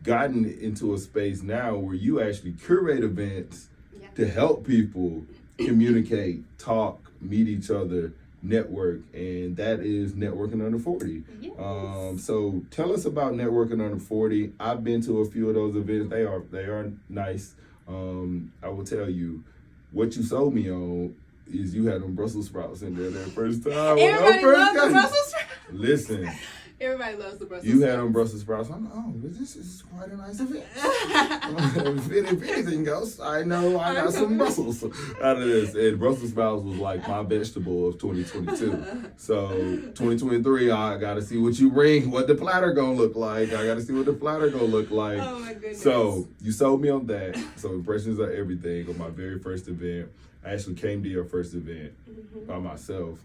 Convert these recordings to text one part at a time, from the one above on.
gotten into a space now where you actually curate events to help people communicate, talk, meet each other, network, and that is Networking Under 40. Yes. So tell us about Networking Under 40. I've been to a few of those events. They are nice. I will tell you, what you sold me on is you had them Brussels sprouts in there that first time. Everybody loves the Brussels sprouts. Listen. Everybody loves the Brussels You sprouts. had them Brussels sprouts. I'm like, oh, this is quite a nice event. If anything else, I know I got some Brussels out of this. And Brussels sprouts was like my vegetable of 2022. So 2023, I got to see what you bring, what the platter gonna look like. I got to see what the platter gonna look like. Oh my goodness. So you sold me on that. So impressions are everything on my very first event. I actually came to your first event by myself.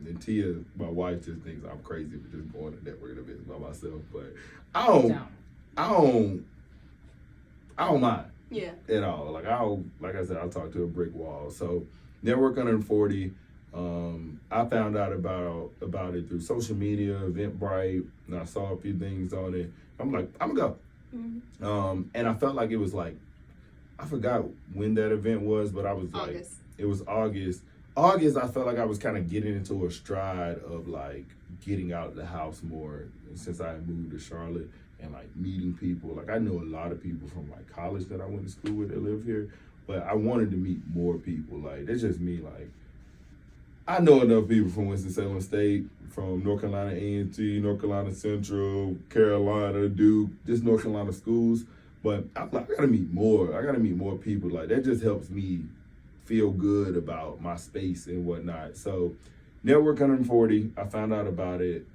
And Tia, my wife, just thinks I'm crazy for just going to networking events by myself. But I don't mind. Yeah. At all. Like I said, I'll talk to a brick wall. So Network Under 40, I found out about it through social media, Eventbrite, and I saw a few things on it. I'm like, I'm gonna go. And I felt like it was like, I forgot when that event was, but I was like, it was August. August, I felt like I was kind of getting into a stride of like getting out of the house more since I had moved to Charlotte and like meeting people. Like I know a lot of people from like college that I went to school with that live here, but I wanted to meet more people. Like that's just me. Like I know enough people from Winston-Salem State, from North Carolina A&T, North Carolina Central, Carolina, Duke, just North Carolina schools. But I gotta meet more. I gotta meet more people. Like that just helps me feel good about my space and whatnot. So Network Under 40, I found out about it.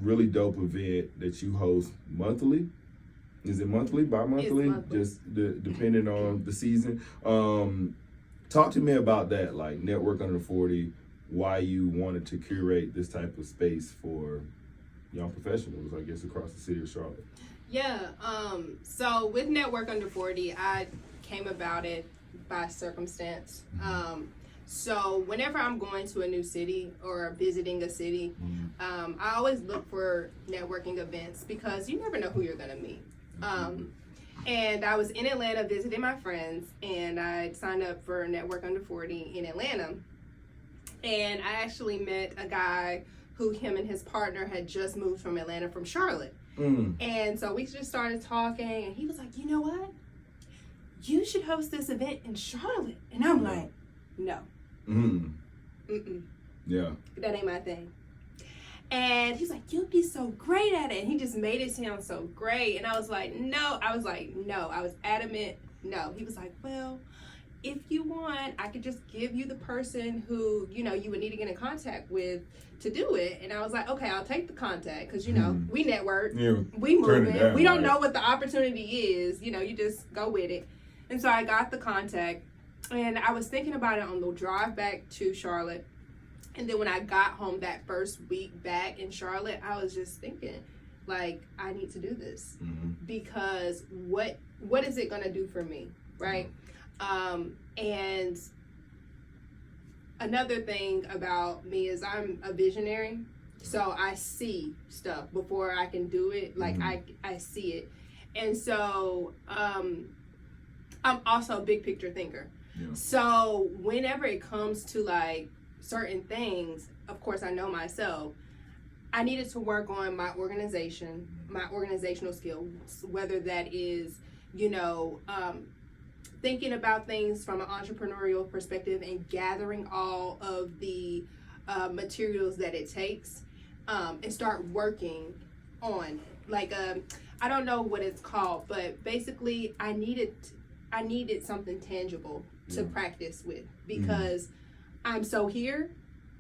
Really dope event that you host monthly. Is it monthly, bi-monthly? It's monthly. Just depending on the season. Talk to me about that, like Network Under 40, why you wanted to curate this type of space for young professionals, I guess, across the city of Charlotte. Yeah, so with Network Under 40, I came about it by circumstance. So whenever I'm going to a new city or visiting a city, I always look for networking events because you never know who you're gonna meet. And I was in Atlanta visiting my friends, and I signed up for Network Under 40 in Atlanta. And I actually met a guy who him and his partner had just moved from Atlanta from Charlotte. And so we just started talking, and he was like, you know what? You should host this event in Charlotte. And I'm like, no. Yeah. That ain't my thing. And he's like, you'll be so great at it. And he just made it sound so great. And I was like, no. I was adamant, no. He was like, well, if you want, I could just give you the person who, you know, you would need to get in contact with to do it. And I was like, okay, I'll take the contact because, you know, we network, we moving, we don't know what the opportunity is. You know, you just go with it. And so I got the contact, and I was thinking about it on the drive back to Charlotte. And then when I got home that first week back in Charlotte, I was just thinking, like, I need to do this because what is it going to do for me, right? And another thing about me is I'm a visionary, so I see stuff before I can do it. Like I see it, and so I'm also a big picture thinker. So whenever it comes to like certain things, of course I know myself, I needed to work on my organization, my organizational skills, whether that is, you know, thinking about things from an entrepreneurial perspective and gathering all of the materials that it takes and start working on it. Like, I don't know what it's called, but basically I needed something tangible to practice with because I'm so here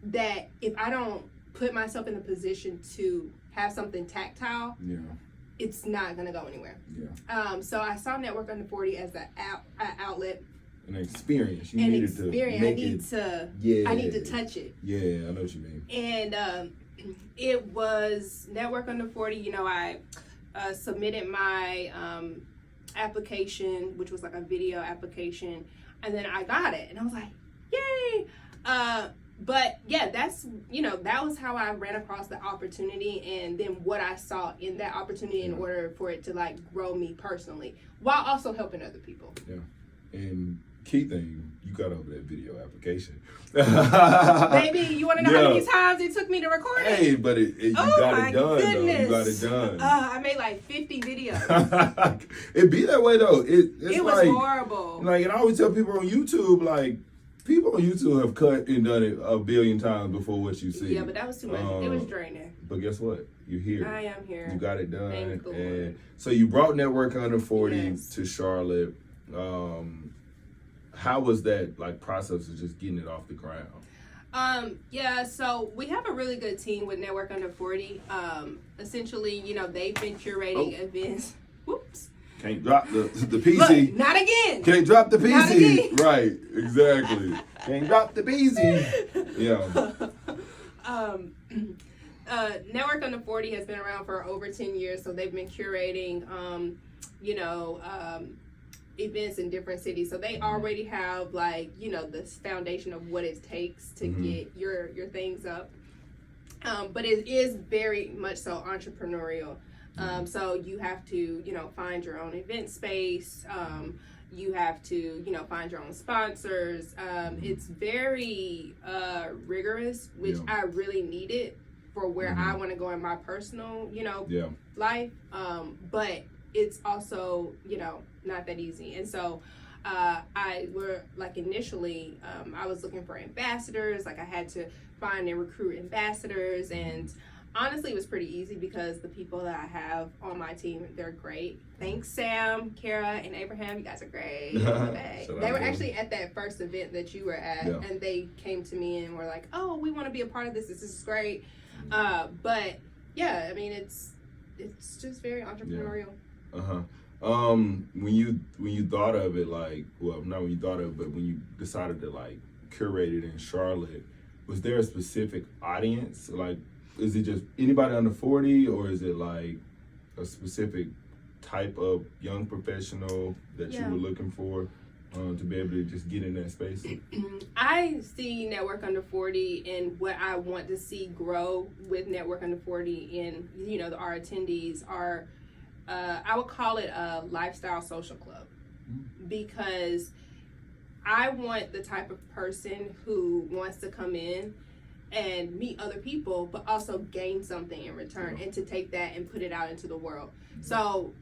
that if I don't put myself in a position to have something tactile, it's not going to go anywhere. So I saw Network Under 40 as an outlet. An experience. You needed to make I need to touch it. Yeah, I know what you mean. And it was Network Under 40. You know, I submitted my application, which was like a video application, and then I got it. And I was like, yay! But yeah, that's, that was how I ran across the opportunity, and then what I saw in that opportunity in order for it to like grow me personally while also helping other people. Yeah. And key thing, you got over that video application. Baby, you want to know how many times it took me to record it? Hey, but you got it done, though. You got it done. I made like 50 videos. It be that way, though. It was like, horrible. Like, and I always tell people on YouTube, like, people on YouTube have cut and done it a billion times before what you see. Yeah, but that was too much. It was draining. But guess what? You're here. I am here. You got it done. Thank the Lord. And so you brought Network Under 40 Yes. to Charlotte. How was that like process of just getting it off the ground? Yeah, so we have a really good team with Network Under 40. Essentially, they've been curating events. Whoops. Can't drop the PC. Look, not again. Can't drop the Not PC. again. Right, exactly. Can't drop the PC. Yeah. Network Under 40 has been around for over 10 years, so they've been curating, events in different cities. So they already have this foundation of what it takes to get your things up. But it is very much so entrepreneurial. So you have to, find your own event space. You have to, find your own sponsors. It's very rigorous, which I really needed for where I want to go in my personal, life. But it's also, not that easy. And so initially, I was looking for ambassadors. Like I had to find and recruit ambassadors, and honestly, it was pretty easy because the people that I have on my team, they're great. Thanks, Sam, Kara, and Abraham. You guys are great. They were actually at that first event that you were at, and they came to me and were like, "Oh, we want to be a part of this. This is great." But yeah, I mean, it's just very entrepreneurial. Yeah. When you thought of it, like, well, not when you thought of it, but when you decided to like curate it in Charlotte, was there a specific audience? Like, is it just anybody under 40, or is it like a specific type of young professional that you were looking for to be able to just get in that space? I see Network Under 40 and what I want to see grow with Network Under 40 and, our attendees are, I would call it a lifestyle social club, because I want the type of person who wants to come in and meet other people, but also gain something in return, and to take that and put it out into the world. So,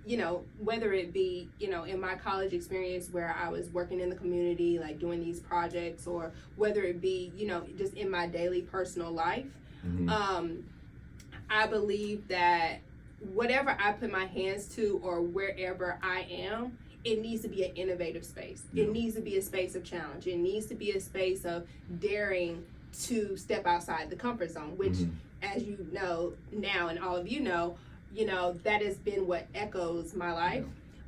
whether it be, in my college experience where I was working in the community, like doing these projects, or whether it be, just in my daily personal life, I believe that whatever I put my hands to or wherever I am, it needs to be an innovative space. It needs to be a space of challenge. It needs to be a space of daring to step outside the comfort zone, which, as you know now, and all of you know, that has been what echoes my life.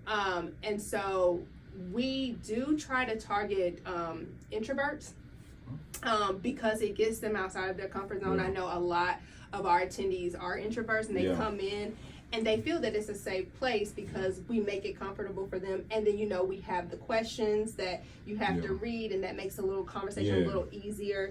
And so we do try to target introverts because it gets them outside of their comfort zone. I know a lot of our attendees are introverts, and they come in and they feel that it's a safe place because we make it comfortable for them. And then, we have the questions that you have to read, and that makes a little conversation a little easier.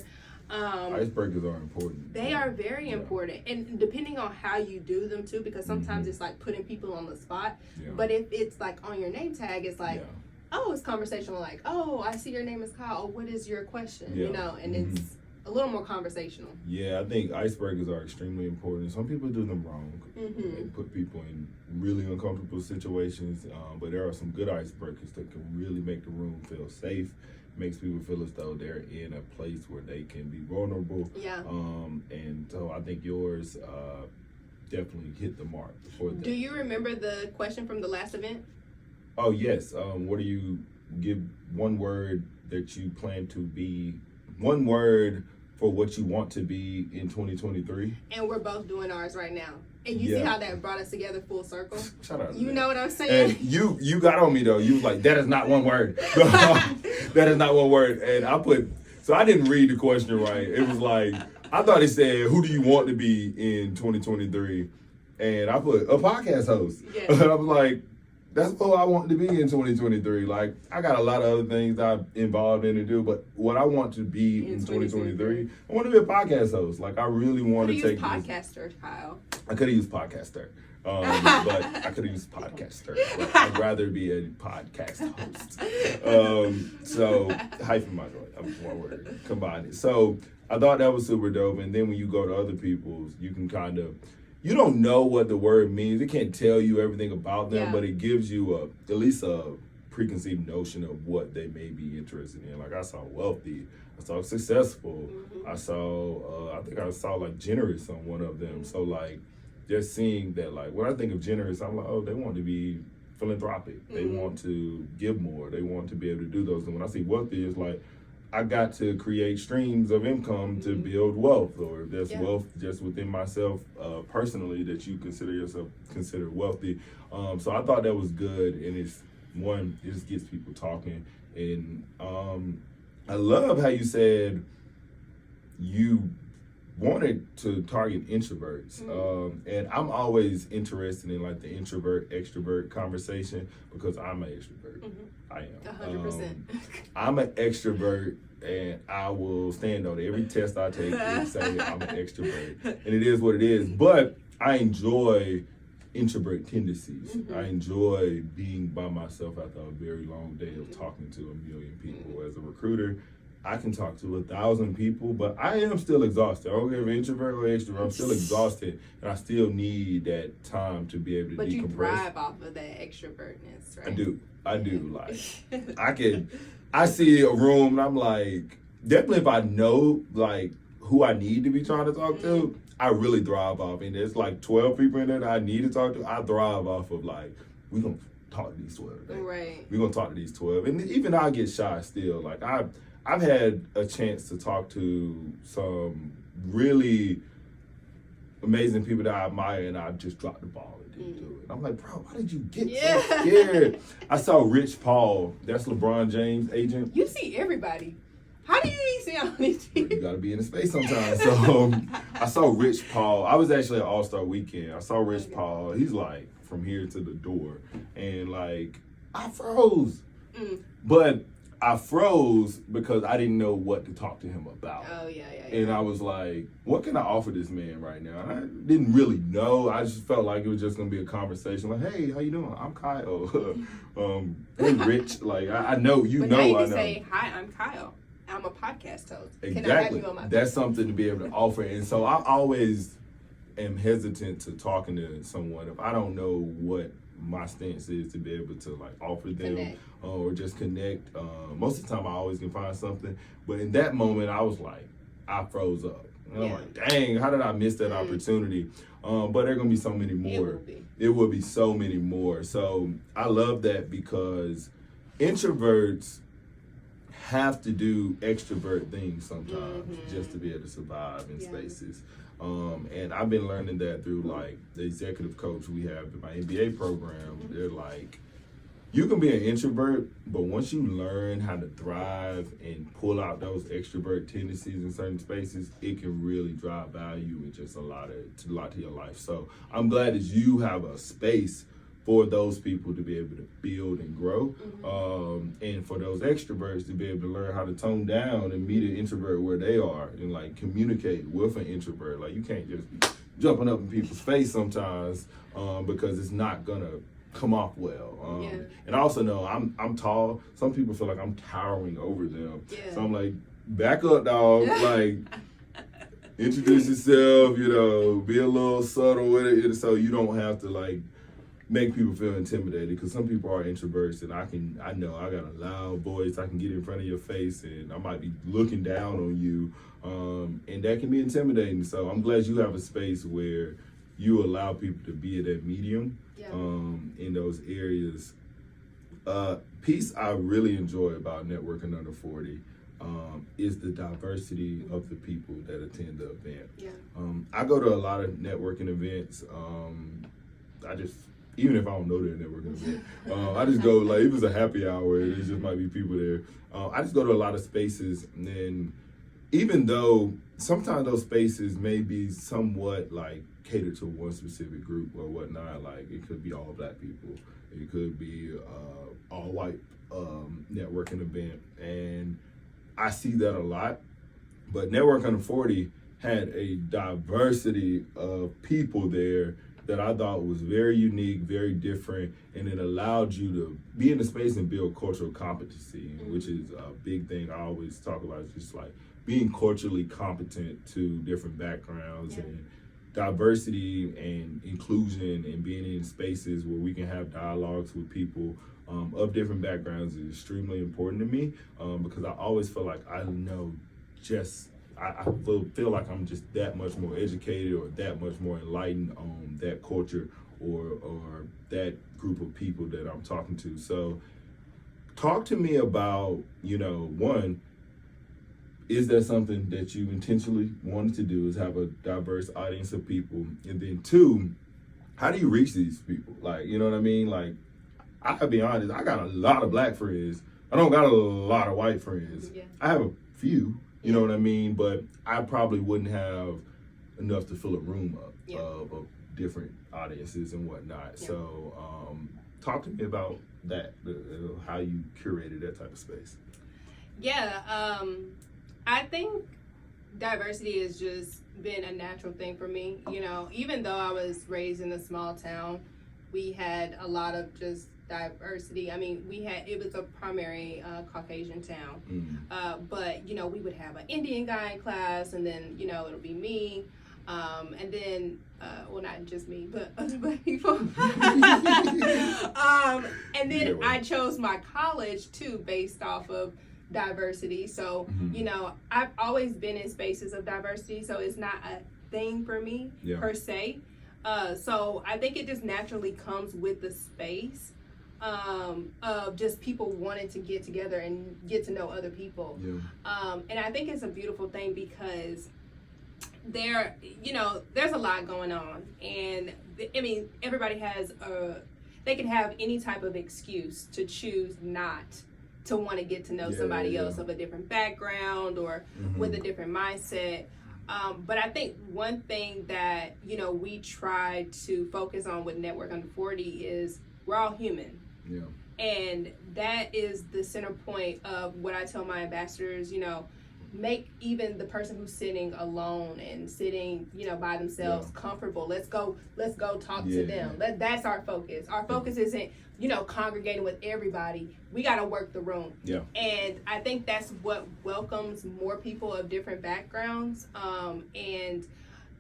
Icebreakers are important. They are very important, and depending on how you do them too, because sometimes it's like putting people on the spot. But if it's like on your name tag, it's like, oh, it's conversational. Like, oh, I see your name is Kyle. Oh, what is your question? And it's a little more conversational. Yeah, I think icebreakers are extremely important. Some people do them wrong. They put people in really uncomfortable situations, but there are some good icebreakers that can really make the room feel safe. Makes people feel as though they're in a place where they can be vulnerable. And so I think yours definitely hit the mark for that. Do you remember the question from the last event? Oh, yes. What do you give one word that you plan to be, one word for what you want to be in 2023? And we're both doing ours right now. And you see how that brought us together full circle? Shout out. You know what I'm saying? And you got on me though. You was like, that is not one word. That is not one word. And I didn't read the question right. It was like, I thought it said, who do you want to be in 2023? And I put a podcast host. And I was like, That's all I want to be in 2023. Like, I got a lot of other things I'm involved in to do, but what I want to be in 2023, I want to be a podcast host. Like, I really want to take podcaster, Kyle. I could have used podcaster, but I could have used podcaster. But I'd rather be a podcast host. So hyphen my joint. I'm one word, combine it. So I thought that was super dope. And then when you go to other people's, you can kind of, you don't know what the word means. It can't tell you everything about them, but it gives you at least a preconceived notion of what they may be interested in. Like, I saw wealthy, I saw successful, I think I saw like generous on one of them. So like, just seeing that, like, when I think of generous, I'm like, oh, they want to be philanthropic. They want to give more. They want to be able to do those. And when I see wealthy, it's like, I got to create streams of income to build wealth, or if there's wealth just within myself personally that you consider yourself considered wealthy. So I thought that was good, and it just gets people talking. And I love how you said you wanted to target introverts, and I'm always interested in like the introvert extrovert conversation because I'm an extrovert. I am 100%. I'm an extrovert, and I will stand on every test I take and say I'm an extrovert, and it is what it is. But I enjoy introvert tendencies. I enjoy being by myself after a very long day of talking to a million people. As a recruiter, I can talk to 1,000 people, but I am still exhausted. I don't care if introvert or extrovert, I'm still exhausted, and I still need that time to be able to decompress. But you thrive off of that extrovertness, right? I do. Like, I see a room and I'm like, definitely if I know like who I need to be trying to talk to, I really thrive off. And there's like 12 people in there that I need to talk to. I thrive off of like, we're going to talk to these 12 today. Right. We're going to talk to these 12. And even I get shy still. Like, I've had a chance to talk to some really amazing people that I admire, and I just dropped the ball and didn't do it. I'm like, bro, why did you get so scared? I saw Rich Paul. That's LeBron James' agent. You see everybody. How do you see all these people? You gotta be in the space sometimes. So I saw Rich Paul. I was actually at All-Star Weekend. I saw Rich Paul. He's like from here to the door, and like I froze. But I froze because I didn't know what to talk to him about. Oh, yeah. And I was like, what can I offer this man right now? And I didn't really know. I just felt like it was just going to be a conversation. Like, hey, how you doing? I'm Kyle. Hey, Rich. Like, I know, but now you can say, hi, I'm Kyle. I'm a podcast host. Exactly. Can I have you on my That's something to be able to offer. And so I always am hesitant to talking to someone if I don't know what my stance is to be able to like offer them or just connect. Most of the time I always can find something, but in that moment I was like, I froze up. And I'm like, dang, how did I miss that opportunity? But there are gonna be so many more. It will be so many more. So I love that because introverts have to do extrovert things sometimes just to be able to survive in spaces. And I've been learning that through like the executive coach we have in my MBA program. They're like, you can be an introvert, but once you learn how to thrive and pull out those extrovert tendencies in certain spaces, it can really drive value and just a lot to your life. So I'm glad that you have a space for those people to be able to build and grow, and for those extroverts to be able to learn how to tone down and meet an introvert where they are and like communicate with an introvert. Like, you can't just be jumping up in people's face sometimes because it's not gonna come off well. And I also know I'm tall. Some people feel like I'm towering over them. So I'm like, back up, dog. Like, introduce yourself. Be a little subtle with it, so you don't have to like make people feel intimidated, because some people are introverts, and I know I got a loud voice. I can get in front of your face and I might be looking down on you, and that can be intimidating. So I'm glad you have a space where you allow people to be at that medium in those areas. Piece I really enjoy about Networking Under 40 is the diversity of the people that attend the event. I go to a lot of networking events. Even if I don't know they're a networking event, I just go, like, if it's a happy hour, there just might be people there. I just go to a lot of spaces, and then even though sometimes those spaces may be somewhat like catered to one specific group or whatnot, like it could be all Black people, It could be all white networking event, and I see that a lot. But Network Under 40 had a diversity of people there that I thought was very unique, very different, and it allowed you to be in the space and build cultural competency, which is a big thing I always talk about. It's just like being culturally competent to different backgrounds, and diversity and inclusion, and being in spaces where we can have dialogues with people of different backgrounds is extremely important to me, because I always feel like I know I feel like I'm just that much more educated or that much more enlightened on that culture or that group of people that I'm talking to. So talk to me about, one, is that something that you intentionally wanted to do, is have a diverse audience of people? And then two, how do you reach these people? Like, you know what I mean? Like, I gotta be honest, I got a lot of black friends. I don't got a lot of white friends. Yeah. I have a few, you know what I mean? But I probably wouldn't have enough to fill a room up of different audiences and whatnot. Yeah. So talk to me about that, how you curated that type of space. Yeah, I think diversity has just been a natural thing for me. Even though I was raised in a small town, we had a lot of just diversity. I mean, it was a primary Caucasian town, but we would have an Indian guy in class, and then it'll be me, and then well, not just me, but other black people. And then I chose my college too based off of diversity. So I've always been in spaces of diversity, so it's not a thing for me per se. So I think it just naturally comes with the space of just people wanting to get together and get to know other people. And I think it's a beautiful thing because there's a lot going on, and I mean, everybody has they can have any type of excuse to choose not to want to get to know somebody else of a different background or with a different mindset. But I think one thing that, we try to focus on with Network Under 40 is we're all human. Yeah. And that is the center point of what I tell my ambassadors, make even the person who's sitting alone and sitting, by themselves comfortable. Let's go talk to them. That's our focus. Our focus isn't, congregating with everybody. We got to work the room. Yeah. And I think that's what welcomes more people of different backgrounds. And,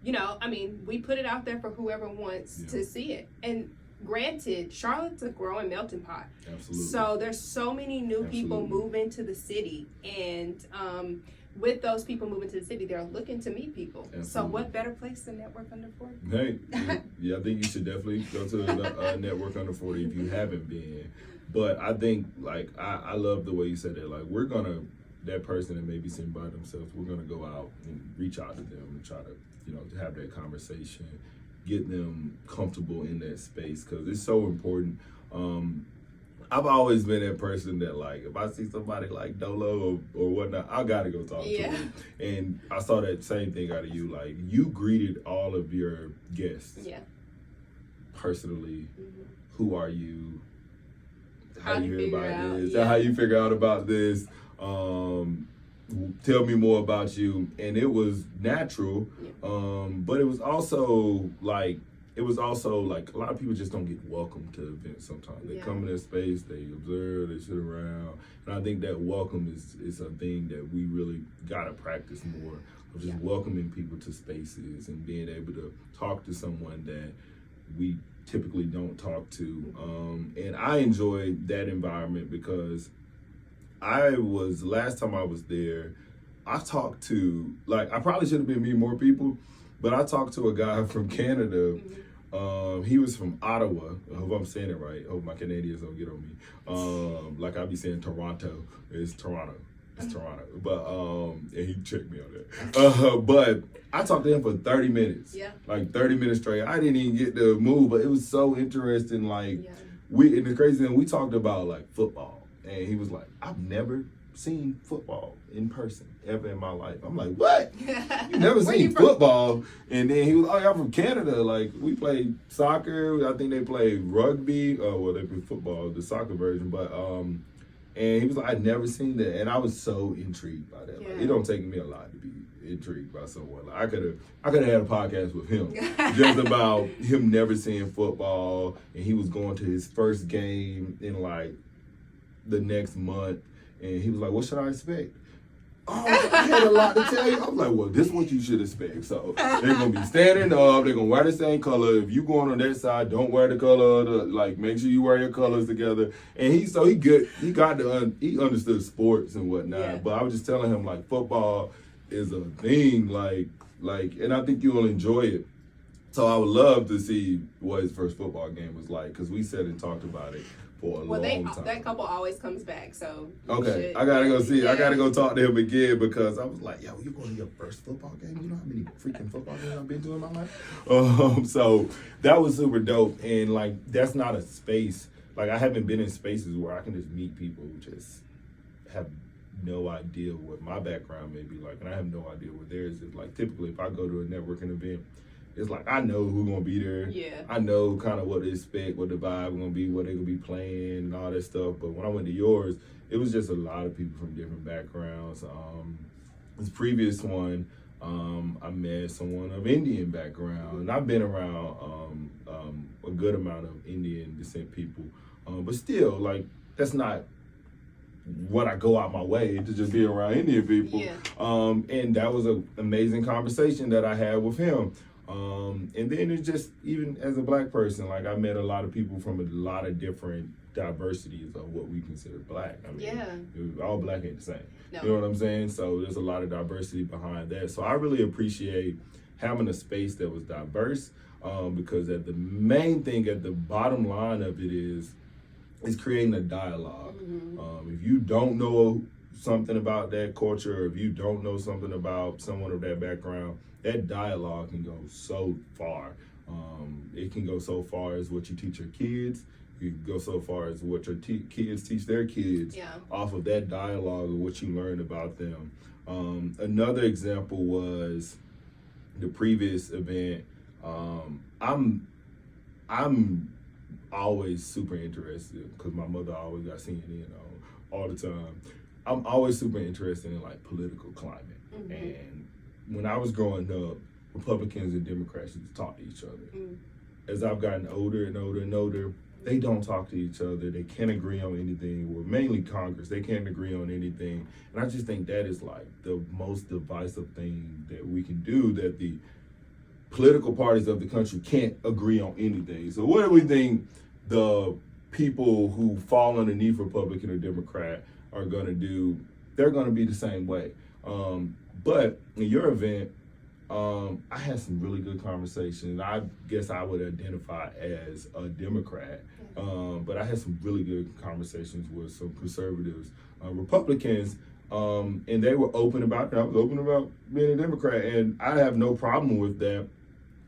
I mean, we put it out there for whoever wants to see it. And granted, Charlotte's a growing melting pot. Absolutely. So there's so many new people moving to the city, and with those people moving to the city, they're looking to meet people. Absolutely. So what better place than Network Under 40? Hey, I think you should definitely go to the Network Under 40 if you haven't been. But I think, like, I love the way you said that. Like, that person that may be sitting by themselves, we're gonna go out and reach out to them and try to, to have that conversation, get them comfortable in that space, because it's so important. I've always been that person that, like, if I see somebody like Dolo or whatnot, I gotta go talk to them. And I saw that same thing out of you. Like, you greeted all of your guests personally. Who are you? How you hear about this? How you figure out about this? Tell me more about you. And it was natural, but it was also like a lot of people just don't get welcome to events sometimes. They come in their space, they observe, they sit around. And I think that welcome is a thing that we really gotta practice more, of just welcoming people to spaces and being able to talk to someone that we typically don't talk to. And I enjoyed that environment because last time I was there, I talked to, like, I probably should have been meeting more people, but I talked to a guy from Canada. He was from Ottawa. I hope I'm saying it right. I hope my Canadians don't get on me. Like I be saying Toronto. It's Toronto. But and he checked me on that. But I talked to him for 30 minutes. Yeah. Like 30 minutes straight. I didn't even get to move, but it was so interesting. Like and the crazy thing, we talked about like football. And he was like, I've never seen football in person ever in my life. I'm like, what? You never Where seen you from? football? And then he was, oh, y'all from Canada. Like, we played soccer. I think they played rugby. Well, they played football, the soccer version. But, and he was like, I'd never seen that. And I was so intrigued by that. Yeah. Like, it don't take me a lot to be intrigued by someone. Like, I could have had a podcast with him just about him never seeing football. And he was going to his first game in, like, the next month. And he was like, what should I expect? Oh, I had a lot to tell you. I'm like, well, this is what you should expect. So they're going to be standing up. They're going to wear the same color. If you going on that side, don't wear the color. Like, make sure you wear your colors together. And he understood sports and whatnot. Yeah. But I was just telling him, like, football is a thing. Like, and I think you'll enjoy it. So I would love to see what his first football game was like, because we sat and talked about it for a long time. That couple always comes back, so okay, I gotta go see. Yeah. I gotta go talk to him again, because I was like, yo, you going to your first football game? You know how many freaking football games I've been to in my life? So that was super dope. And like, that's not a space, like, I haven't been in spaces where I can just meet people who just have no idea what my background may be like, and I have no idea what theirs is. Like, typically if I go to a networking event, it's like, I know who's going to be there. Yeah. I know kind of what to expect, what the vibe going to be, what they're going to be playing, and all that stuff. But when I went to yours, it was just a lot of people from different backgrounds. This previous one, I met someone of Indian background. And I've been around a good amount of Indian descent people. But still, like, that's not what I go out my way to just be around Indian people. Yeah. And that was an amazing conversation that I had with him. And then it's just, even as a black person, like, I met a lot of people from a lot of different diversities of what we consider black. I mean, all black ain't the same. No. You know what I'm saying? So there's a lot of diversity behind that. So I really appreciate having a space that was diverse, because the main thing at the bottom line of it is creating a dialogue. Mm-hmm. If you don't know something about that culture, or if you don't know something about someone of that background, that dialogue can go so far. It can go so far as what you teach your kids. You can go so far as what your kids teach their kids off of that dialogue of what you learned about them. Another example was the previous event. I'm always super interested, because my mother always got CNN on all the time. I'm always super interested in, like, political climate. Mm-hmm. And when I was growing up, Republicans and Democrats used to talk to each other. Mm. As I've gotten older and older and older, they don't talk to each other. They can't agree on anything. Well, mainly Congress, they can't agree on anything. And I just think that is, like, the most divisive thing that we can do, that the political parties of the country can't agree on anything. So what do we think the people who fall underneath Republican or Democrat are going to do? They're going to be the same way. But in your event, I had some really good conversations. I guess I would identify as a Democrat, but I had some really good conversations with some conservatives, Republicans, and they were open about it. I was open about being a Democrat, and I have no problem with that.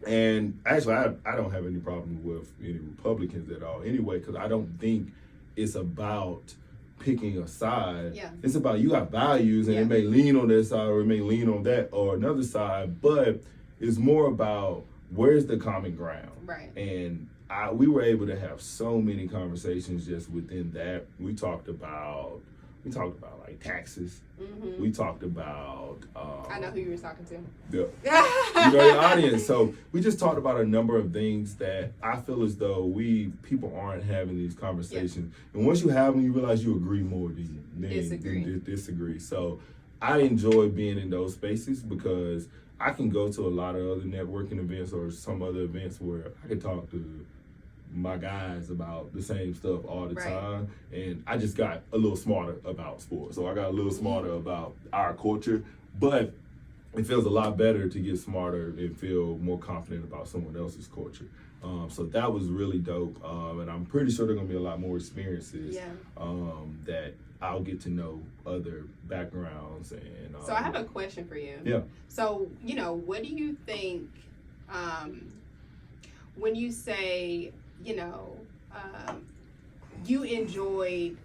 And actually, I don't have any problem with any Republicans at all anyway, because I don't think it's about picking a side. Yeah. It's about, you got values, and it may lean on this side or it may lean on that or another side, but it's more about where's the common ground. Right. And we were able to have so many conversations just within that. We talked about like taxes. Mm-hmm. We talked about I know who you were talking to. Yeah. You know your audience. So we just talked about a number of things that I feel as though people aren't having these conversations. Yeah. And once you have them, you realize you agree more than disagree. So I enjoy being in those spaces, because I can go to a lot of other networking events or some other events where I can talk to my guys about the same stuff all the time, and I just got a little smarter about sports. So I got a little smarter about our culture, but it feels a lot better to get smarter and feel more confident about someone else's culture. So that was really dope, and I'm pretty sure there are going to be a lot more experiences that I'll get to know other backgrounds. And so I have a question for you. Yeah. So, what do you think when you say, you enjoyed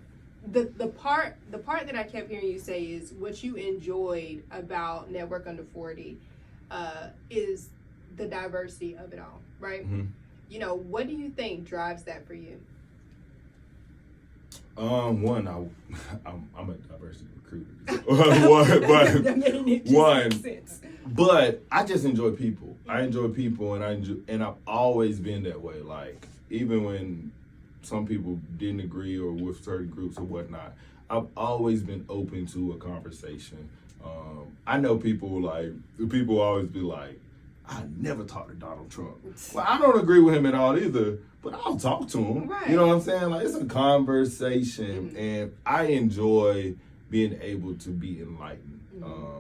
the part that I kept hearing you say is what you enjoyed about Network Under 40 is the diversity of it all, right? Mm-hmm. You know, what do you think drives that for you? One, I'm a diversity recruiter. But I just enjoy people. I enjoy people, and I've always been that way. Like, even when some people didn't agree or with certain groups or whatnot, I've always been open to a conversation. I know people always be like, I never talk to Donald Trump. Well, I don't agree with him at all either, but I'll talk to him. Right. You know what I'm saying? Like, it's a conversation, and I enjoy being able to be enlightened.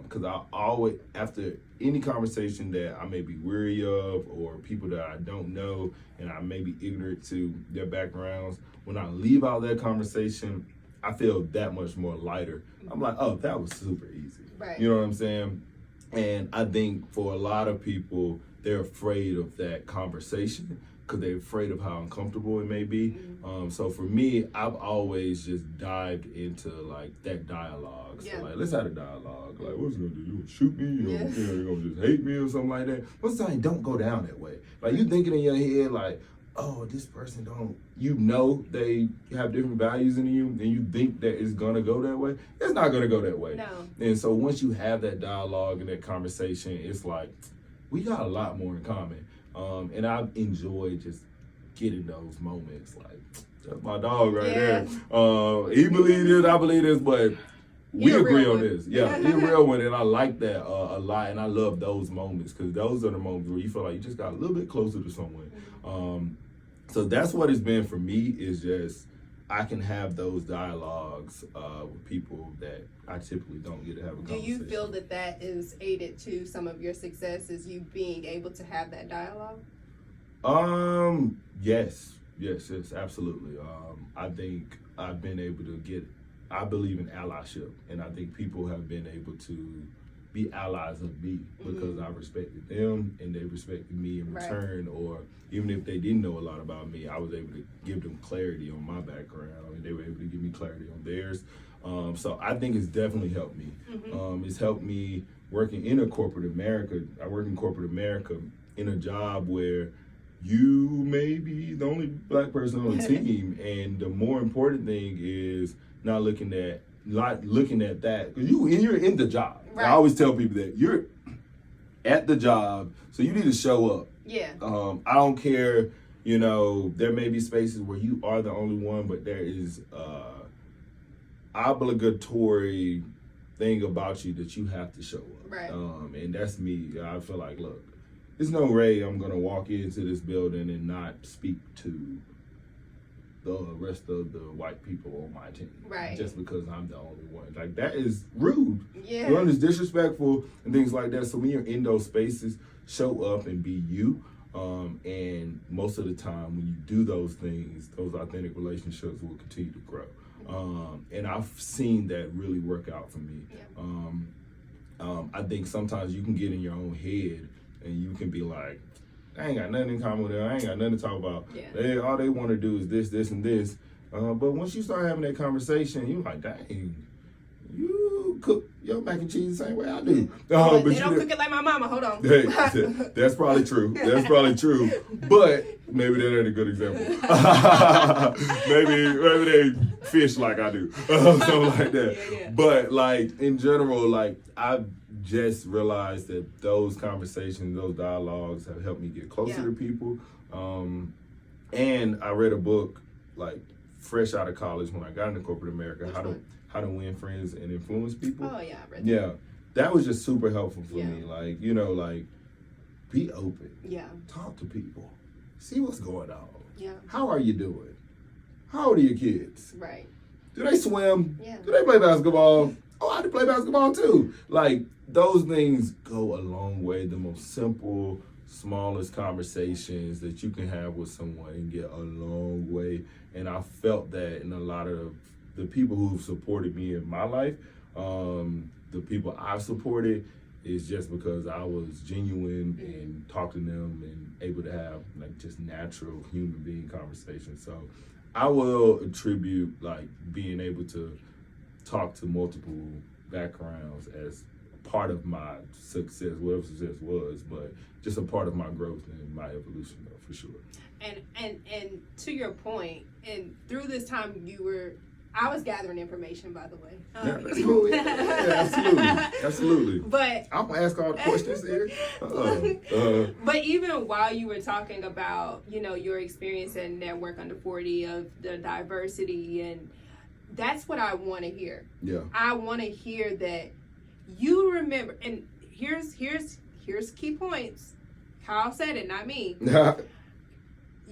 Because I always, after any conversation that I may be weary of, or people that I don't know and I may be ignorant to their backgrounds, when I leave out that conversation, I feel that much more lighter. I'm like, oh, that was super easy. Right. You know what I'm saying? And I think for a lot of people, they're afraid of that conversation because they're afraid of how uncomfortable it may be. So for me, I've always just dived into like that dialogue. So like, let's have a dialogue. Like, what's you gonna do? You gonna shoot me? You gonna just hate me or something like that? Most of the time, don't go down that way. Like, you thinking in your head like, oh, this person don't, you know, they have different values in you, and you think that it's gonna go that way. It's not gonna go that way. No. And so once you have that dialogue and that conversation, it's like, we got a lot more in common. And I've enjoyed just getting those moments. Like, that's my dog right there. He believes this, I believe this, but we agree on this. Yeah, he's a real one, and I like that a lot, and I love those moments because those are the moments where you feel like you just got a little bit closer to someone. So that's what it's been for me, is just I can have those dialogues with people that I typically don't get to have a conversation. Do you feel that is aided to some of your success, is you being able to have that dialogue? Yes, absolutely. I think I've been able to I believe in allyship, and I think people have been able to be allies of me because I respected them and they respected me in return. Or even if they didn't know a lot about me, I was able to give them clarity on my background, and they were able to give me clarity on theirs. So I think it's definitely helped me. It's helped me working in corporate America. I work in corporate America in a job where you may be the only black person on the team, and the more important thing is not looking at that, because you're in the job. Right. I always tell people that you're at the job, so you need to show up. Yeah. I don't care, you know, there may be spaces where you are the only one, but there is obligatory thing about you that you have to show up. Right. And that's me. I feel like, look, there's no way I'm gonna walk into this building and not speak to the rest of the white people on my team, right? Just because I'm the only one. Like, that is rude. Yeah, you know, it's disrespectful and things like that. So when you're in those spaces, show up and be you. And most of the time, when you do those things, those authentic relationships will continue to grow. And I've seen that really work out for me. Yeah. I think sometimes you can get in your own head and you can be like, I ain't got nothing in common with them. I ain't got nothing to talk about. Yeah. All they want to do is this, this, and this. But once you start having that conversation, you're like, dang, you cook your mac and cheese the same way I do. But they don't cook it like my mama. Hold on. Hey, that's probably true. That's probably true. But maybe that ain't a good example. maybe they fish like I do. Something like that. Yeah. But like, in general, like, I've just realized that those conversations, those dialogues have helped me get closer to people. And I read a book like fresh out of college when I got into corporate America, how to win friends and influence people. Oh yeah, I read that. Yeah, that was just super helpful for me. Like, you know, like, be open. Yeah. Talk to people. See what's going on. Yeah. How are you doing? How old are your kids? Right. Do they swim? Yeah. Do they play basketball? Oh, I do play basketball too. Like, those things go a long way. The most simple, smallest conversations that you can have with someone and get a long way. And I felt that in a lot of the people who've supported me in my life. The people I've supported is just because I was genuine and talked to them and able to have like just natural human being conversations. So I will attribute like being able to talk to multiple backgrounds as part of my success, whatever success was, but just a part of my growth and my evolution, though, for sure. And to your point, and through this time I was gathering information, by the way. Yeah, that's cool. Yeah, absolutely. But I'm gonna ask all the questions here. But even while you were talking about, your experience in Network Under 40 of the diversity, and that's what I want to hear. Yeah. I want to hear that you remember, and here's key points. Kyle said it, not me.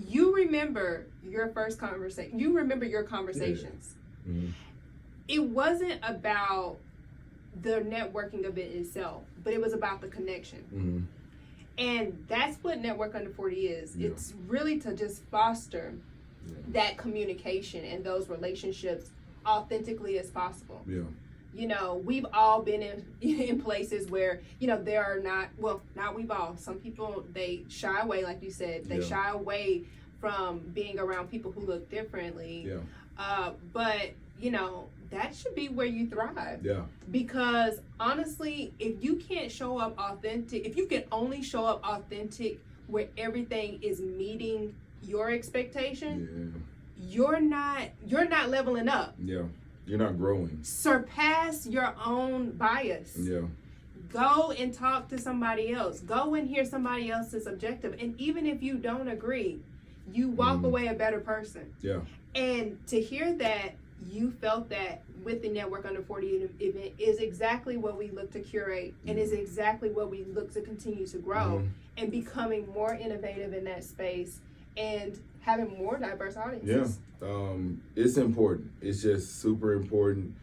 You remember your first conversation. You remember your conversations. Yeah. Mm-hmm. It wasn't about the networking of it itself, but it was about the connection. Mm-hmm. And that's what Network Under 40 is. Yeah. It's really to just foster that communication and those relationships authentically as possible. Yeah. We've all been in places where, there are not we've all. Some people, they shy away, like you said. They shy away from being around people who look differently. Yeah. But, that should be where you thrive. Yeah. Because honestly, if you can't show up authentic, if you can only show up authentic where everything is meeting your expectation, you're not leveling up. Yeah. You're not growing. Surpass your own bias. Yeah. Go and talk to somebody else. Go and hear somebody else's objective. And even if you don't agree, you walk away a better person. Yeah. And to hear that you felt that with the Network Under 40 event is exactly what we look to curate, and is exactly what we look to continue to grow, and becoming more innovative in that space and having more diverse audiences. Yeah. It's important. It's just super important.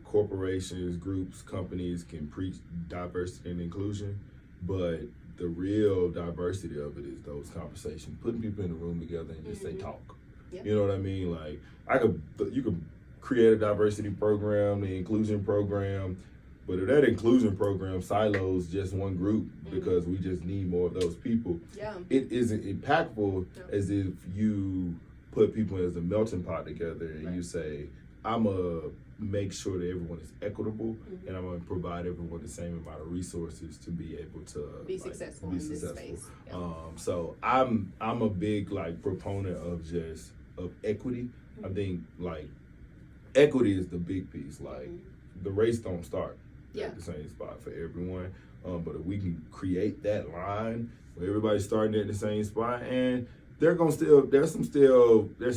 Corporations, groups, companies can preach diversity and inclusion, but the real diversity of it is those conversations, putting people in the room together and just say talk. Yeah. You know what I mean? Like you could create a diversity program, the inclusion program, but if that inclusion program silos just one group because we just need more of those people, it isn't impactful as if you put people as a melting pot together and you say, I'm going to make sure that everyone is equitable and I'm going to provide everyone the same amount of resources to be able to be successful in this space. Yeah. So I'm a big proponent of equity. I think equity is the big piece. The race don't start at the same spot for everyone. But if we can create that line where everybody's starting at the same spot, and there's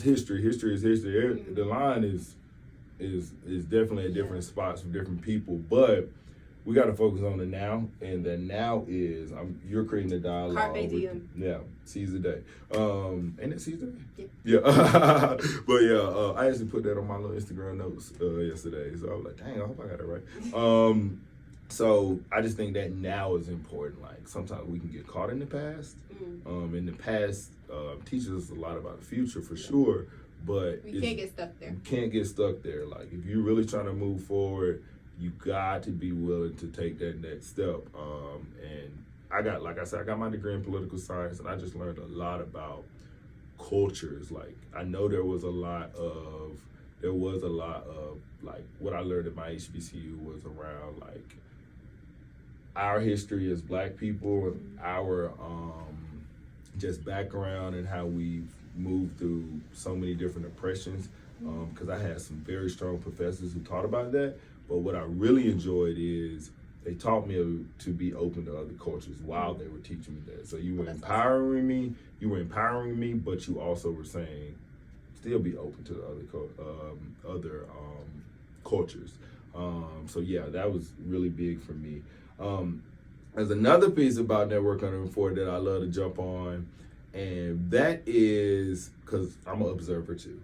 history. History is history. The line is definitely at different spots for different people, but we got to focus on the now, and the now is you're creating a dialogue. Carpe diem. Seize the day. Ain't it seize the day? Yeah. But I actually put that on my little Instagram notes yesterday, so I was like, dang, I hope I got it right. So I just think that now is important. Sometimes we can get caught in the past. In the past teaches us a lot about the future for sure, but we can't get stuck there. You can't get stuck there. If you're really trying to move forward, you got to be willing to take that next step. And I got my degree in political science, and I just learned a lot about cultures. I know there was a lot of what I learned at my HBCU was around our history as Black people, our just background and how we've moved through so many different oppressions. Because I had some very strong professors who taught about that. But what I really enjoyed is they taught me to be open to other cultures while they were teaching me that. So you were empowering me, but you also were saying, still be open to the other cultures. So yeah, that was really big for me. There's another piece about Network Under 40 that I love to jump on, and that is because I'm an observer too.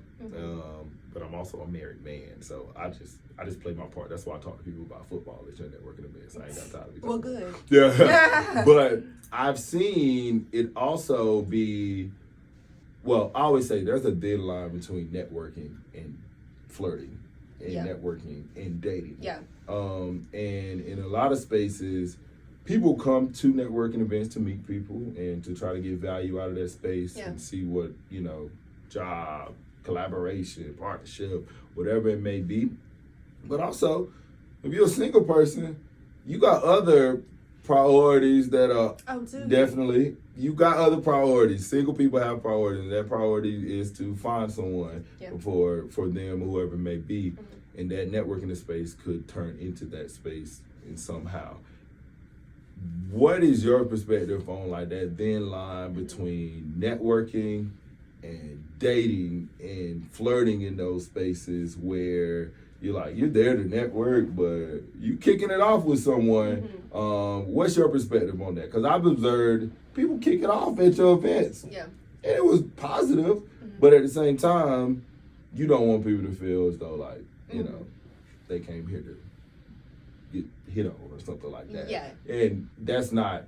But I'm also a married man, so I just play my part. That's why I talk to people about football at your networking events. I ain't got time to be talking good. Yeah. But I've seen it also be, I always say there's a thin line between networking and flirting, and networking and dating. Yeah. And in a lot of spaces, people come to networking events to meet people and to try to get value out of that space and see what, job, collaboration, partnership, whatever it may be. But also, if you're a single person, you got other priorities that are definitely, you got other priorities. Single people have priorities, and that priority is to find someone for them, whoever it may be. And that networking space could turn into that space in somehow. What is your perspective on like that thin line between networking and dating and flirting in those spaces where you're there to network, but you kicking it off with someone? What's your perspective on that? Because I've observed people kick it off at your events. And it was positive, but at the same time, you don't want people to feel as though like, you know, they came here to get hit on or something like that. And that's not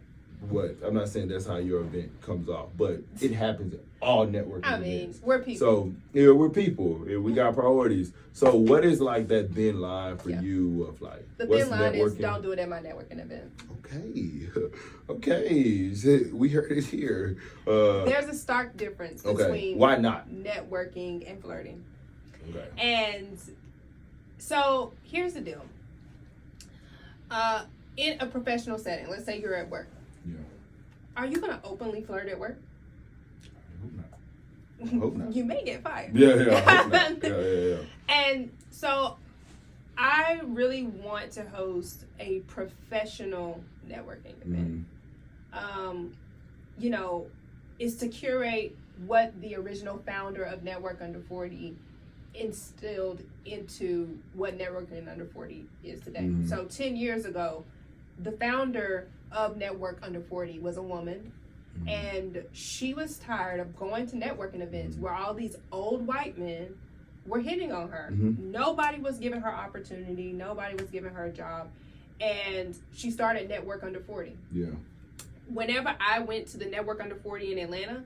what, I'm not saying that's how your event comes off, but it happens at all networking events. We're people. So, yeah, we're people. Yeah, we got priorities. So what is like that thin line for you of like, the thin line is don't do it at my networking event. Okay. We heard it here. There's a stark difference between why not networking and flirting. And so here's the deal. In a professional setting, let's say you're at work. Are you going to openly flirt at work? I hope not. You may get fired. I hope not. And so I really want to host a professional networking event. You know, is to curate what the original founder of Network Under 40 instilled into what Networking Under 40 is today. So 10 years ago, the founder of Network Under 40 was a woman, and she was tired of going to networking events where all these old white men were hitting on her. Nobody was giving her opportunity. Nobody was giving her a job. And she started Network Under 40. Whenever I went to the Network Under 40 in Atlanta,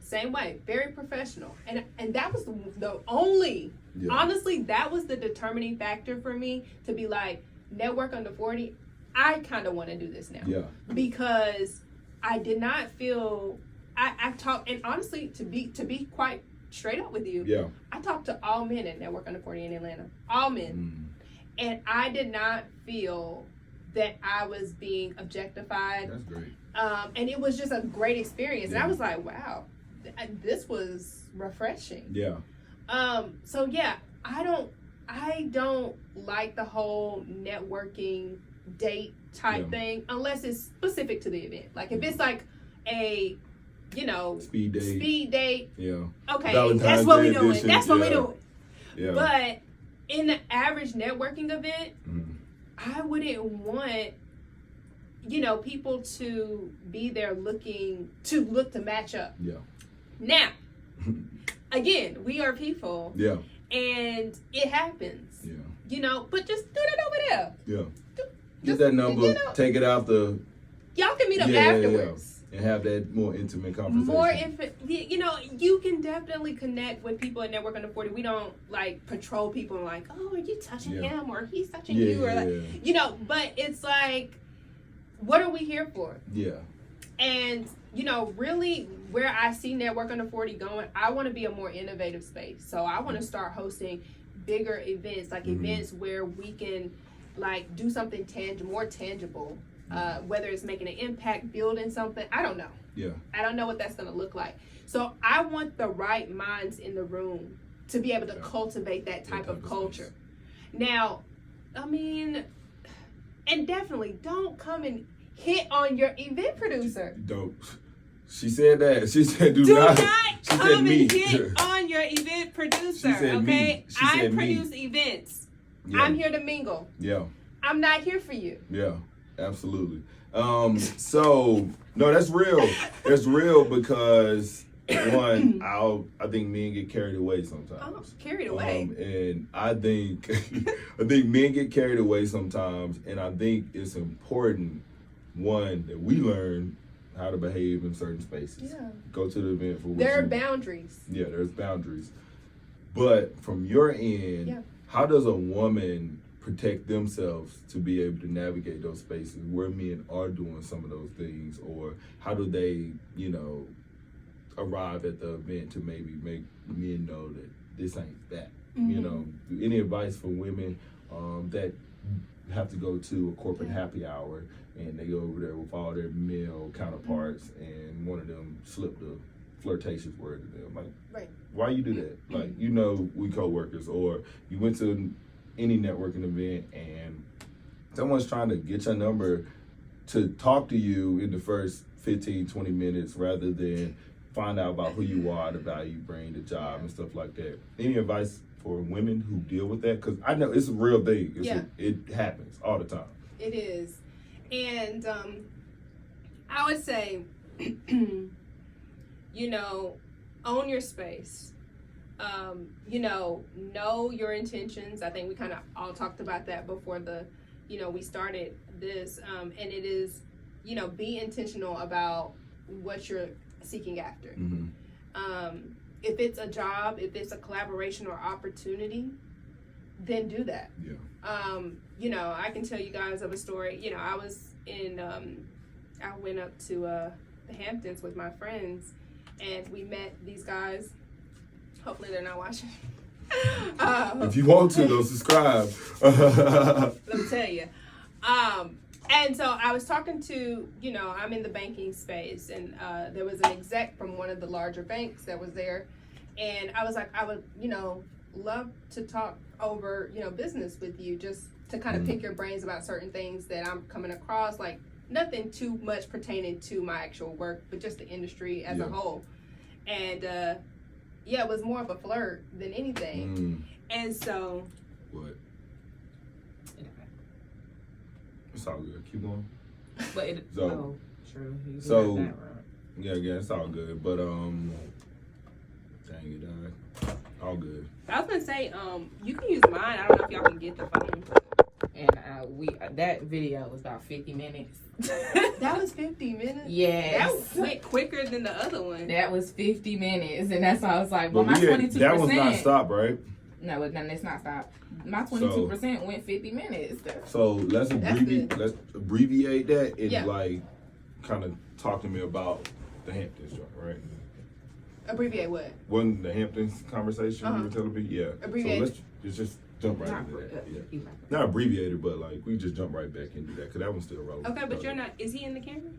same way, very professional. And that was the only, honestly, that was the determining factor for me to be like, Network Under 40, I kind of want to do this now. Because I did not feel, I talked, and honestly, to be quite straight up with you, I talked to all men at Network Under 40 in Atlanta, all men. And I did not feel that I was being objectified. That's great. And it was just a great experience. And I was like, wow, this was refreshing. So yeah, I don't like the whole networking date type thing unless it's specific to the event. Like if it's like a, you know, speed date. Okay, Valentine's that's what Day we doing. edition. That's what we doing. But in the average networking event, I wouldn't want, you know, people to be there look to match up. Now, again, we are people. And it happens. You know, but just do that over there. Get that number, you know, take it out the... Y'all can meet up afterwards. And have that more intimate conversation. You know, you can definitely connect with people at Network Under 40. We don't, like, patrol people and like, oh, are you touching him? Or he's touching you? Or like, you know, but it's like, what are we here for? And, you know, really where I see Network Under 40 going, I want to be a more innovative space. So I want to start hosting bigger events, like events where we can, like, do something more tangible. Whether it's making an impact, building something, I don't know. I don't know what that's going to look like. So I want the right minds in the room to be able to cultivate that type of culture. Now, I mean, and definitely don't come and hit on your event producer. Don't. She said that. She said do not she come said me. and hit on your event producer. Okay, I produce events. I'm here to mingle. I'm not here for you. Absolutely. So no, that's real. That's real because one, I think men get carried away sometimes. Carried away. And I think men get carried away sometimes, and I think it's important, one, that we learn how to behave in certain spaces. Go to the event for there are boundaries. There's boundaries. But from your end, how does a woman protect themselves to be able to navigate those spaces where men are doing some of those things, or how do they, you know, arrive at the event to maybe make men know that this ain't that. Mm-hmm. You know, any advice for women that have to go to a corporate happy hour and they go over there with all their male counterparts and one of them slipped a flirtatious word to them? Like, Right. why you do that? Like, you know, we co-workers, or you went to any networking event and someone's trying to get your number to talk to you in the first 15, 20 minutes rather than find out about who you are, the value you bring, the job, and stuff like that. Any advice for women who deal with that? Because I know it's a real thing. It happens all the time. It is. And I would say, you know, own your space. You know your intentions. I think we kind of all talked about that before we started this. And it is, you know, be intentional about what you're seeking after. Mm-hmm. If it's a job, if it's a collaboration or opportunity, then do that. Yeah. You know, I can tell you guys of a story. You know, I was in, I went up to the Hamptons with my friends, and we met these guys. Hopefully they're not watching. If you want to, though, subscribe. Let me tell you. And so I was talking to, you know, I'm in the banking space, and there was an exec from one of the larger banks that was there. And I was like, I would, you know, love to talk over, you know, business with you, just to kind of pick your brains about certain things that I'm coming across, like nothing too much pertaining to my actual work, but just the industry as a whole. And yeah, it was more of a flirt than anything. And so. What? It's all good. Keep going. But it, so, true. So, yeah, it's all good. But dang it, all good. I was gonna say, you can use mine. I don't know if y'all can get the phone. And that video was about 50 minutes. That was 50 minutes? Yes. That went quicker than the other one. That was 50 minutes, and that's why I was like, well, but my 22%. That was not stopped, right? No, it's not stopped. My 22% went 50 minutes. So let's abbreviate that and like kind of talk to me about the Hamptons joint, right? Abbreviate what? Wasn't the Hamptons conversation you were telling me? Yeah. Abbreviate. So let's just jump right into that. Yeah. Not abbreviated, but like we just jump right back into that because that one's still relevant. Okay, but you're not. Is he in the camera?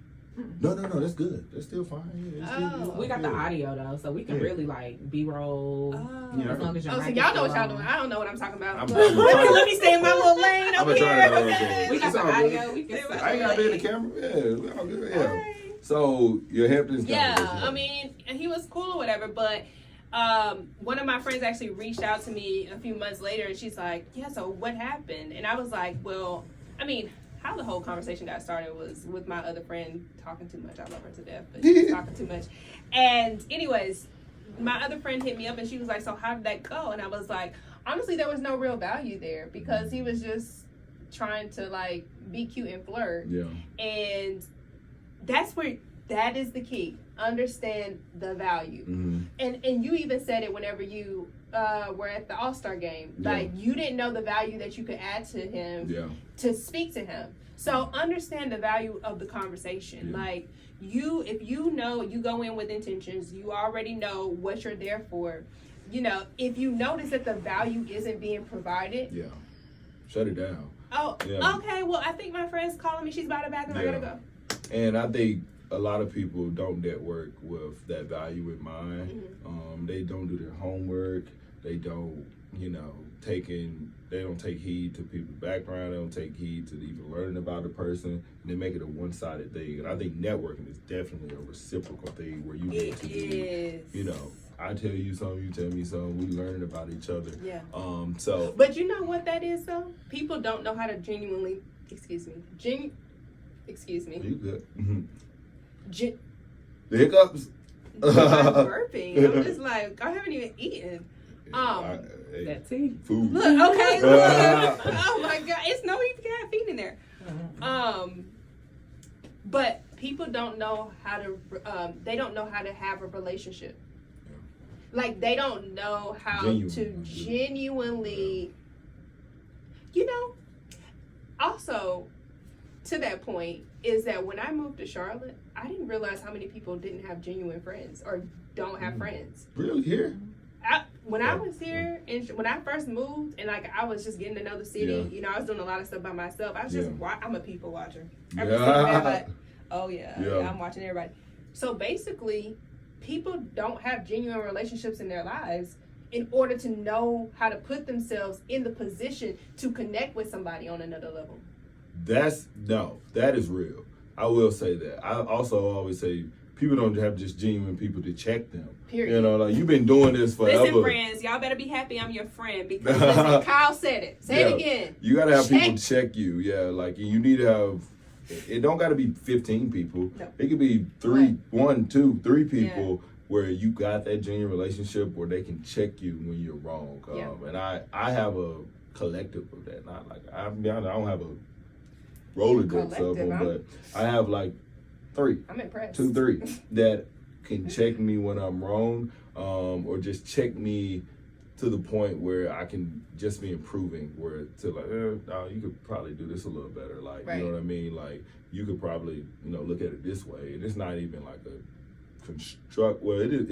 No, that's good. That's still fine. Yeah, still good. We got the audio though, so we can really like B-roll. Yeah, as long as so y'all know what y'all doing. I don't know what I'm talking about. Let me stay in my little lane over here. We got the audio. We can. I ain't gotta be in the camera. Yeah, we all good. Yeah. Right. So your Hamptons. Yeah, I mean, he was cool or whatever, but one of my friends actually reached out to me a few months later, and she's like, "Yeah, so what happened?" And I was like, "Well, I mean." How the whole conversation got started was with my other friend talking too much. I love her to death, but she was talking too much. And anyways, my other friend hit me up and she was like, so how did that go? And I was like, honestly, there was no real value there because he was just trying to like be cute and flirt. Yeah. And that is the key. Understand the value. Mm-hmm. And you even said it whenever you were at the All-Star game. Like you didn't know the value that you could add to him to speak to him. So understand the value of the conversation. Like if you know, you go in with intentions, you already know what you're there for. You know, if you notice that the value isn't being provided. Yeah. Shut it down. Oh, okay. Well, I think my friend's calling me. She's by the bathroom. I gotta go. And I think a lot of people don't network with that value in mind. Mm-hmm. They don't do their homework. They don't, they don't take heed to people's background. They don't take heed to even learning about the person. And they make it a one-sided thing. And I think networking is definitely a reciprocal thing where you need to be, I tell you something, you tell me something. We learning about each other. Yeah. So. But you know what that is though? People don't know how to genuinely. Excuse me. You good? Mm-hmm. The hiccups. I'm burping. I'm just like I haven't even eaten. That's it. Food. Look, okay. Look. Oh my God, it's no even caffeine in there. But people don't know how to. They don't know how to have a relationship. Like they don't know how to genuinely. Also, to that point is that when I moved to Charlotte, I didn't realize how many people didn't have genuine friends or don't have friends. Really? Here? when I was here, and when I first moved, and like I was just getting to know the city, you know, I was doing a lot of stuff by myself. I was just, I'm a people watcher. I'm just sitting there like, oh yeah, I'm watching everybody. So basically, people don't have genuine relationships in their lives in order to know how to put themselves in the position to connect with somebody on another level. That is real. I will say that. I also always say people don't have just genuine people to check them. Period. You know, like you've been doing this forever. Listen, friends, y'all better be happy I'm your friend because listen, Kyle said it. Say it again. You gotta have people check you. Yeah, like you need to have. It don't gotta be 15 people. No. It could be 1, 2, 3 people where you got that genuine relationship where they can check you when you're wrong. And I have a collective of that. Not like I'll be honest, I don't have a Rolodex of them, but I have like 3. I'm impressed. 2, 3 that can check me when I'm wrong, or just check me to the point where I can just be improving. Where to like, you could probably do this a little better. Like, you know what I mean? Like, you could probably, look at it this way. And it's not even like it's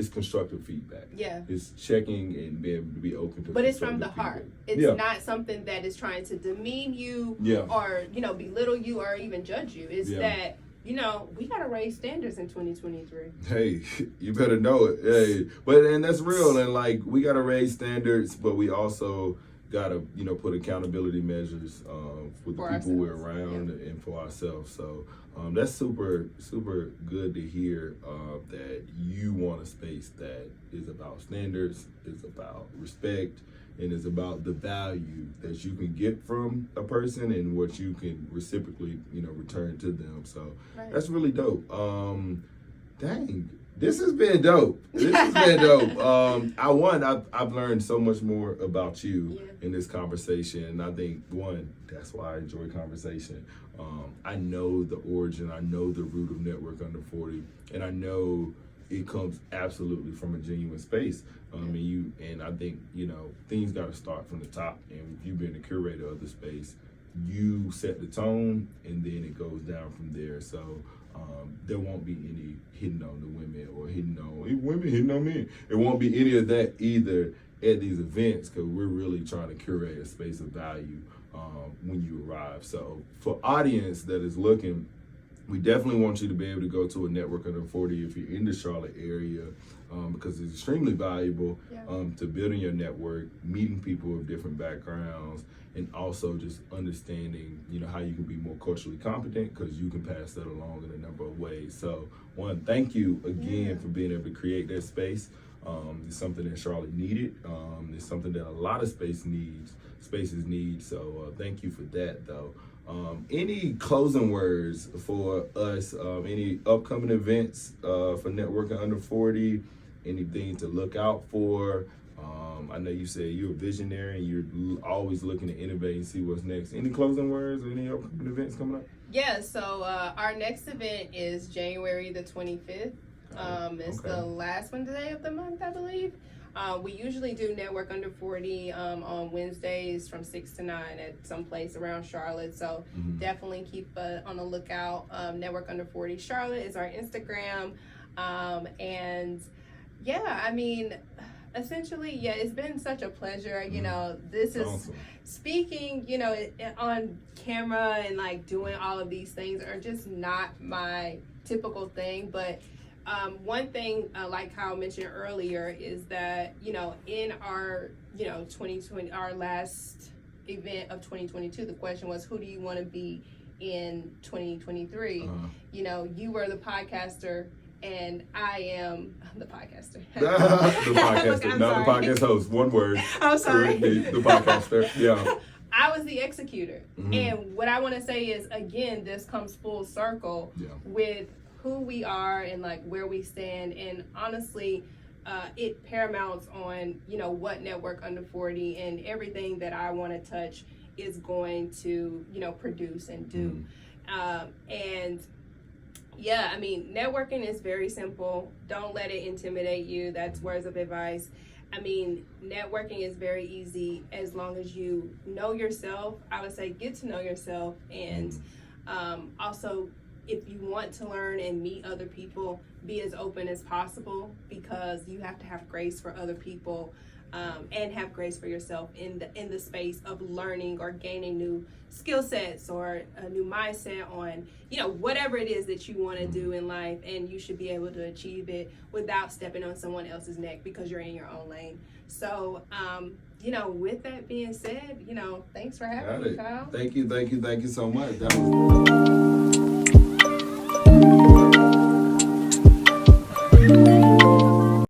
constructive feedback. Yeah. It's checking and being able to be open to. But it's from the heart. It's not something that is trying to demean you or, belittle you or even judge you. It's that, we got to raise standards in 2023. Hey, you better know it. Hey, and that's real. And like, we got to raise standards, but we also got to, put accountability measures with the people we're around and for ourselves. So that's super, super good to hear that you want a space that is about standards, is about respect, and is about the value that you can get from a person and what you can reciprocally, return to them. So that's really dope. Dang, this has been dope. I've learned so much more about you in this conversation. And I think, that's why I enjoy conversation. I know the origin, I know the root of Network Under 40, and I know it comes absolutely from a genuine space. And I think, things got to start from the top. And you've been the curator of the space. You set the tone, and then it goes down from there. So there won't be any hitting on the women or women hitting on men. It won't be any of that either at these events, because we're really trying to curate a space of value when you arrive. So for audience that is looking, we definitely want you to be able to go to a Network Under 40 if you're in the Charlotte area, because it's extremely valuable to building your network, meeting people of different backgrounds, and also just understanding, how you can be more culturally competent, because you can pass that along in a number of ways. So, thank you again for being able to create that space. It's something that Charlotte needed. It's something that a lot of spaces need. So, thank you for that, though. Any closing words for us? Any upcoming events for Networking Under 40? Anything to look out for? I know you said you're a visionary and you're always looking to innovate and see what's next. Any closing words or any upcoming events coming up? Yeah, so our next event is January the 25th. It's the last Wednesday of the month, I believe. We usually do Network Under 40 on Wednesdays from 6 to 9 at some place around Charlotte. So definitely keep on the lookout. Network Under 40 Charlotte is our Instagram. And essentially, it's been such a pleasure. This is awesome. Speaking, on camera and like doing all of these things are just not my typical thing. But one thing, like Kyle mentioned earlier, is that, in our, 2020, our last event of 2022, the question was, who do you want to be in 2023? You were the podcaster. And I am the podcaster. The podcaster, not the podcast host. One word. I'm sorry. The podcaster. Yeah. I was the executor. And what I want to say is, again, this comes full circle with who we are and like where we stand. And honestly, it paramounts on, what Network Under 40 and everything that I want to touch is going to, produce and do. Networking is very simple. Don't let it intimidate you. That's words of advice. Networking is very easy as long as you know yourself. I would say get to know yourself. And also, if you want to learn and meet other people, be as open as possible, because you have to have grace for other people. and have grace for yourself in the space of learning or gaining new skill sets or a new mindset on, you know, whatever it is that you want to do in life, and you should be able to achieve it without stepping on someone else's neck because you're in your own lane. So, you know, with that being said, you know, thanks for having me, Kyle. Thank you so much. That was